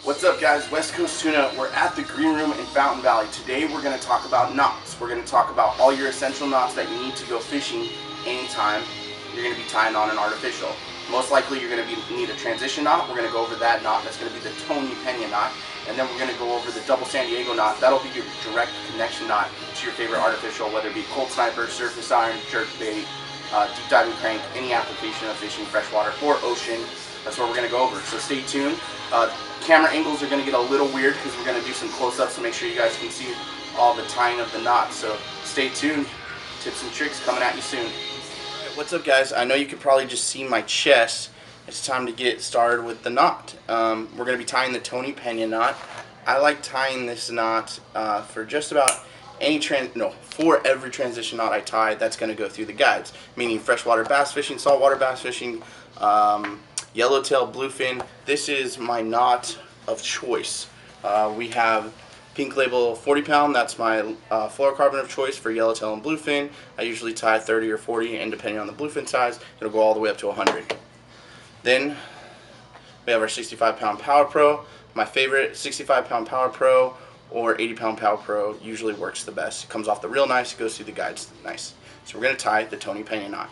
What's up, guys? West Coast Tuna. We're at the Green Room in Fountain Valley. Today we're going to talk about knots. We're going to talk about all your essential knots that you need to go fishing anytime you're going to be tying on an artificial. Most likely you're going to need a transition knot. We're going to go over that knot. That's going to be the Tony Pena knot. And then we're going to go over the double San Diego knot. That'll be your direct connection knot to your favorite artificial, whether it be cold sniper, surface iron, jerk bait, deep diving crank, any application of fishing, freshwater or ocean. That's what we're going to go over. So stay tuned. Camera angles are going to get a little weird because we're going to do some close-ups to make sure you guys can see all the tying of the knots. So stay tuned. Tips and tricks coming at you soon. What's up, guys? I know you could probably just see my chest. It's time to get started with the knot. We're going to be tying the Tony Pena knot. I like tying this knot for just about any for every transition knot I tie that's going to go through the guides, meaning freshwater bass fishing, saltwater bass fishing, yellowtail, bluefin. This is my knot of choice. We have pink label 40 pound. That's my fluorocarbon of choice for yellowtail and bluefin. I usually tie 30 or 40, and depending on the bluefin size, it'll go all the way up to 100. Then we have our 65 pound Power Pro. My favorite 65 pound Power Pro or 80 pound Power Pro usually works the best. It comes off the reel nice, it goes through the guides nice. So we're going to tie the Tony Pena knot.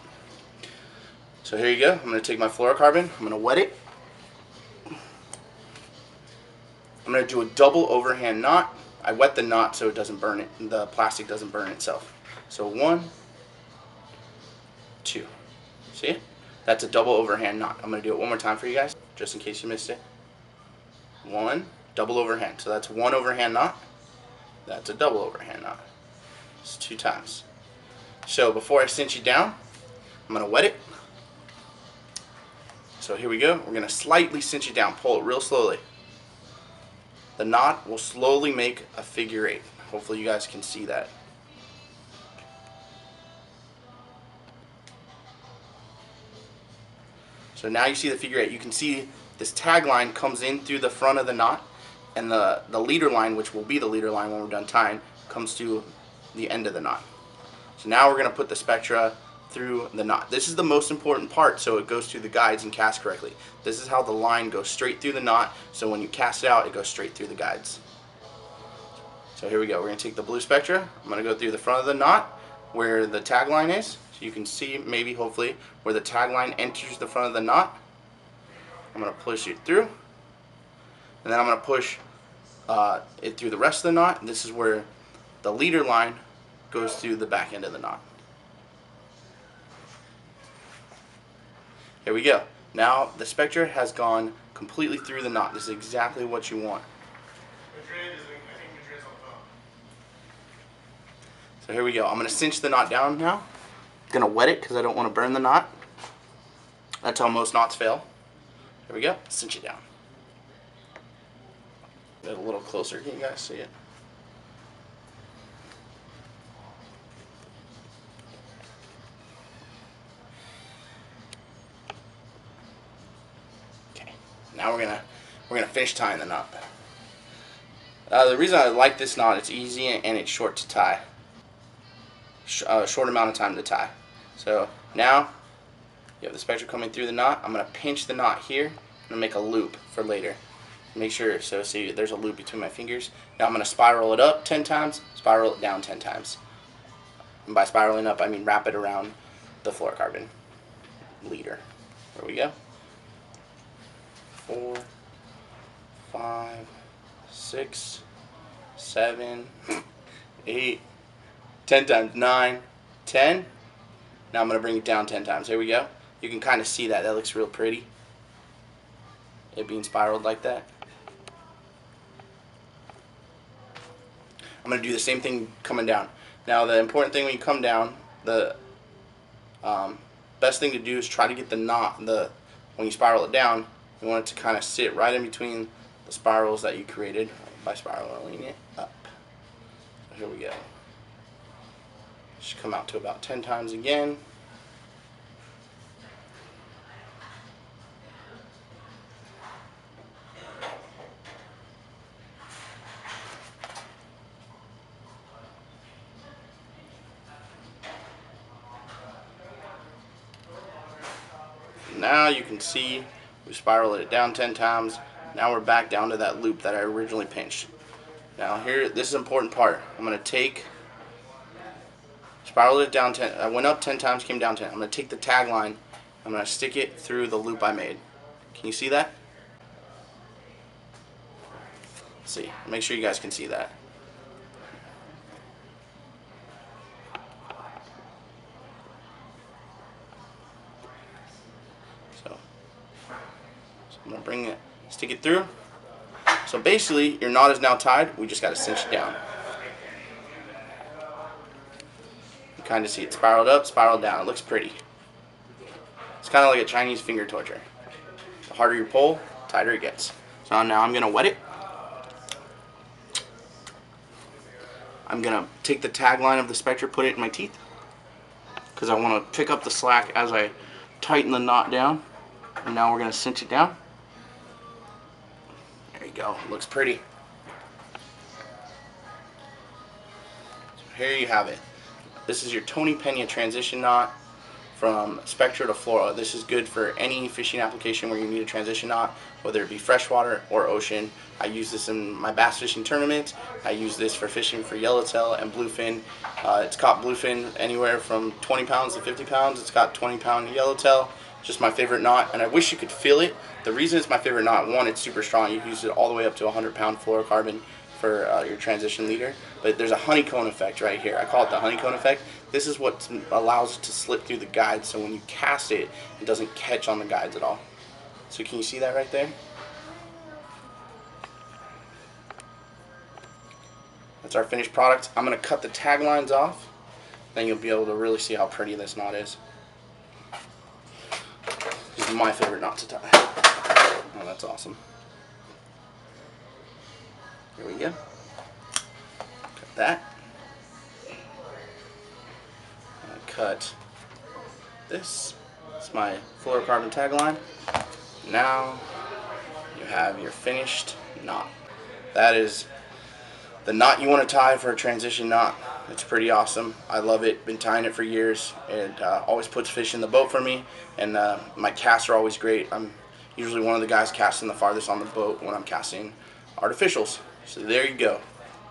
So here you go. I'm going to take my fluorocarbon, I'm going to wet it. I'm going to do a double overhand knot. I wet the knot so it doesn't burn it, the plastic doesn't burn itself. So 1, 2. See it? That's a double overhand knot. I'm going to do it one more time for you guys, just in case you missed it. 1, double overhand. So that's 1 overhand knot. That's a double overhand knot. It's 2 times. So before I cinch it down, I'm going to wet it. So here we go. We're going to slightly cinch it down. Pull it real slowly. The knot will slowly make a figure 8. Hopefully you guys can see that. So now you see the figure 8. You can see this tag line comes in through the front of the knot, and the leader line, which will be the leader line when we're done tying, comes to the end of the knot. So now we're going to put the spectra through the knot. This is the most important part, so it goes through the guides and casts correctly. This is how the line goes straight through the knot, so when you cast it out, it goes straight through the guides. So here we go. We're going to take the blue spectra. I'm going to go through the front of the knot where the tag line is, so you can see, maybe, hopefully, where the tag line enters the front of the knot. I'm going to push it through, and then I'm going to push it through the rest of the knot. And this is where the leader line goes through the back end of the knot. Here we go. Now the spectra has gone completely through the knot. This is exactly what you want. So here we go. I'm going to cinch the knot down now. I'm going to wet it because I don't want to burn the knot. That's how most knots fail. Here we go. Cinch it down. Get it a little closer. Can you guys see it? Okay. Now we're gonna finish tying the knot. The reason I like this knot, it's easy and it's short to tie. Short amount of time to tie. So now you have the spectra coming through the knot. I'm going to pinch the knot here. I'm going to make a loop for later. Make sure, so see, there's a loop between my fingers. Now I'm going to spiral it up 10 times, spiral it down 10 times. And by spiraling up, I mean wrap it around the fluorocarbon leader. There we go. 4, 5, 6, 7, 8, 10 times, 9, 10. Now I'm going to bring it down 10 times. Here we go. You can kind of see that. That looks real pretty. It being spiraled like that. I'm going to do the same thing coming down. Now the important thing when you come down, the best thing to do is try to get the knot, when you spiral it down, you want it to kind of sit right in between the spirals that you created by spiraling it up. So here we go. Should come out to about 10 times again. Now you can see we spiraled it down 10 times. Now we're back down to that loop that I originally pinched. Now here, this is an important part. I'm going to spiral it down 10. I went up 10 times, came down 10. I'm going to take the tag line, I'm going to stick it through the loop I made. Can you see that? Let's see. Make sure you guys can see that. So I'm going to bring it, stick it through. So basically, your knot is now tied. We just got to cinch it down. You kind of see it spiraled up, spiraled down. It looks pretty. It's kind of like a Chinese finger torture. The harder you pull, the tighter it gets. So now I'm going to wet it. I'm going to take the tag line of the Spectra, put it in my teeth, because I want to pick up the slack as I tighten the knot down. And now we're going to cinch it down. There you go. It looks pretty. So here you have it. This is your Tony Pena transition knot from Spectra to Flora. This is good for any fishing application where you need a transition knot, whether it be freshwater or ocean. I use this in my bass fishing tournaments. I use this for fishing for yellowtail and bluefin. It's caught bluefin anywhere from 20 pounds to 50 pounds. It's got 20-pound yellowtail. Just my favorite knot, and I wish you could feel it. The reason it's my favorite knot, one, it's super strong. You can use it all the way up to 100-pound fluorocarbon for your transition leader. But there's a honeycomb effect right here. I call it the honeycomb effect. This is what allows it to slip through the guides, so when you cast it, it doesn't catch on the guides at all. So can you see that right there? That's our finished product. I'm going to cut the tag lines off. Then you'll be able to really see how pretty this knot is. This is my favorite knot to tie. Oh, that's awesome. Here we go. Cut that. Cut this. It's my fluorocarbon tag line. Now you have your finished knot. That is the knot you want to tie for a transition knot. It's pretty awesome. I love it. Been tying it for years. It always puts fish in the boat for me, and my casts are always great. I'm usually one of the guys casting the farthest on the boat when I'm casting artificials. So there you go.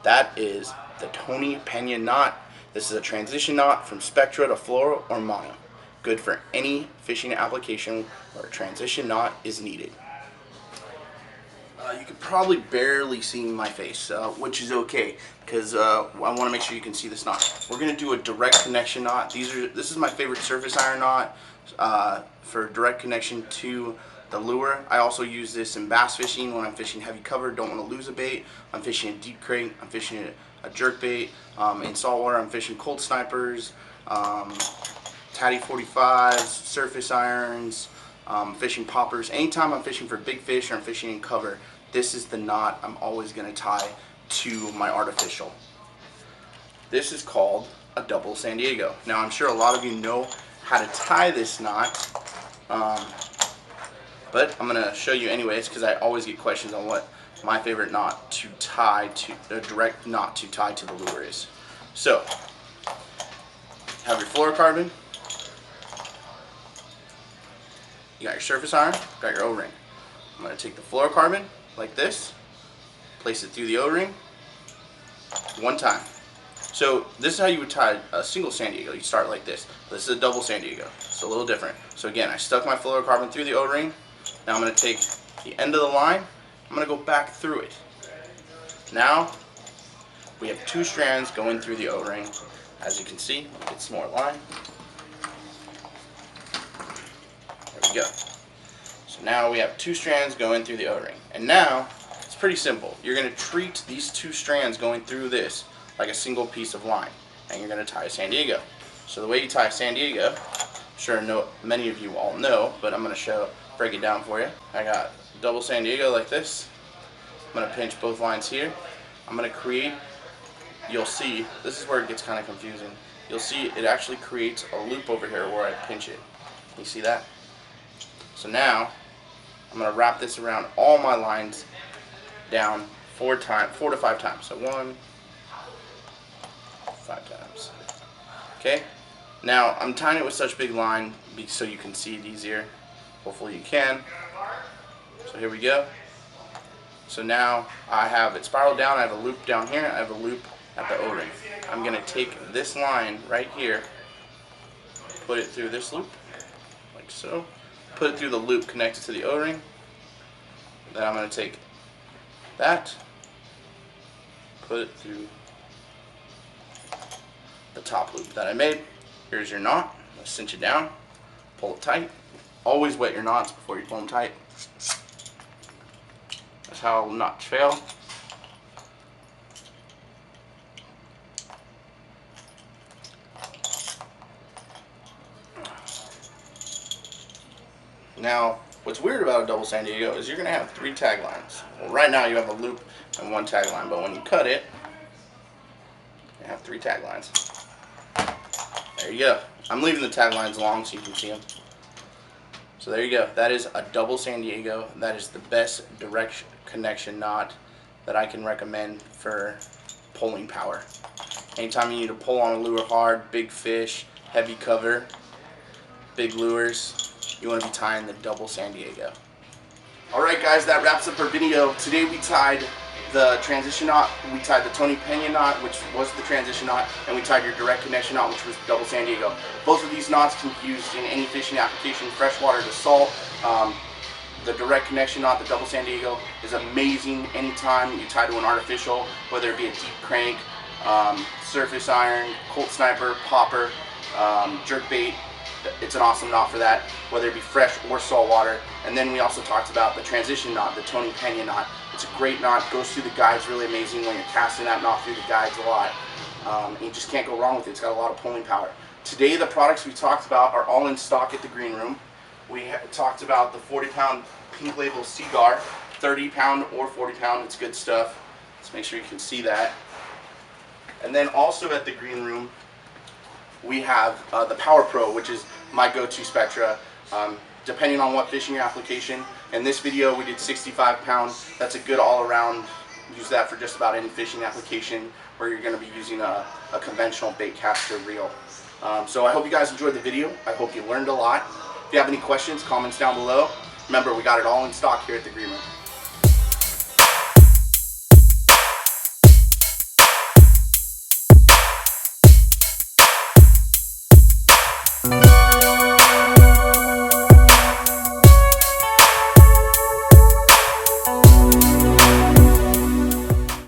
That is the Tony Pena knot. This is a transition knot from Spectra to Flora or Mono. Good for any fishing application where a transition knot is needed. You can probably barely see my face, which is okay, because I want to make sure you can see this knot. We're going to do a direct connection knot. This is my favorite surface iron knot for direct connection to the lure. I also use this in bass fishing when I'm fishing heavy cover, don't want to lose a bait. I'm fishing a deep crate, I'm fishing a jerk bait. In saltwater, I'm fishing cold snipers, Tatty 45s, surface irons, fishing poppers. Anytime I'm fishing for big fish or I'm fishing in cover, this is the knot I'm always going to tie to my artificial. This is called a double San Diego. Now I'm sure a lot of you know how to tie this knot, but I'm going to show you anyways, because I always get questions on what my favorite knot to tie to, a direct knot to tie to the lure is. So, have your fluorocarbon, you got your surface iron, got your O-ring. I'm going to take the fluorocarbon like this, place it through the O-ring one time. So this is how you would tie a single San Diego. You start like this. This is a double San Diego. It's a little different. So again, I stuck my fluorocarbon through the O-ring. Now I'm going to take the end of the line, I'm going to go back through it. Now we have two strands going through the O-ring. As you can see, get some more line. There we go. So now we have two strands going through the O-ring. And now it's pretty simple. You're going to treat these two strands going through this like a single piece of line, and you're going to tie a San Diego. So the way you tie a San Diego, I'm sure many of you all know, but I'm going to break it down for you. I got double San Diego like this. I'm going to pinch both lines here. I'm going to create, you'll see, this is where it gets kind of confusing. You'll see it actually creates a loop over here where I pinch it. You see that? So now I'm going to wrap this around all my lines down 4 to 5 times. So 1, 5 times. Okay? Now I'm tying it with such big line so you can see it easier. Hopefully you can. So here we go. So now I have it spiraled down, I have a loop down here, I have a loop at the O-ring. I'm going to take this line right here, put it through this loop, like so, put it through the loop connected to the O-ring. Then I'm going to take that, put it through the top loop that I made. Here's your knot. Let's cinch it down, pull it tight. Always wet your knots before you pull them tight. That's how knots fail. Now, what's weird about a double San Diego is you're going to have 3 tag lines. Well, right now you have a loop and 1 tag line, but when you cut it, you have 3 tag lines. There you go. I'm leaving the tag lines long so you can see them. So there you go. That is a double San Diego. That is the best direct connection knot that I can recommend for pulling power. Anytime you need to pull on a lure hard, big fish, heavy cover, big lures, you want to be tying the double San Diego. Alright guys, that wraps up our video. Today we tied the transition knot, we tied the Tony Pena knot, which was the transition knot, and we tied your direct connection knot, which was the double San Diego. Both of these knots can be used in any fishing application, freshwater to salt. The direct connection knot, the double San Diego, is amazing anytime you tie to an artificial, whether it be a deep crank, surface iron, Colt Sniper, popper, jerk bait. It's an awesome knot for that, whether it be fresh or salt water. And then we also talked about the transition knot, the Tony Pena knot. It's a great knot, goes through the guides really amazing when you're casting that knot through the guides a lot. And you just can't go wrong with it. It's got a lot of pulling power. Today the products we talked about are all in stock at the green room. We talked about the 40-pound Pink Label Cigar, 30-pound or 40-pound, it's good stuff. Let's make sure you can see that. And then also at the green room, we have the Power Pro, which is my go-to Spectra, depending on what fishing application. In this video, we did 65 pounds. That's a good all-around. Use that for just about any fishing application where you're going to be using a conventional bait caster reel. So I hope you guys enjoyed the video. I hope you learned a lot. If you have any questions, comments down below. Remember, we got it all in stock here at the Green Room.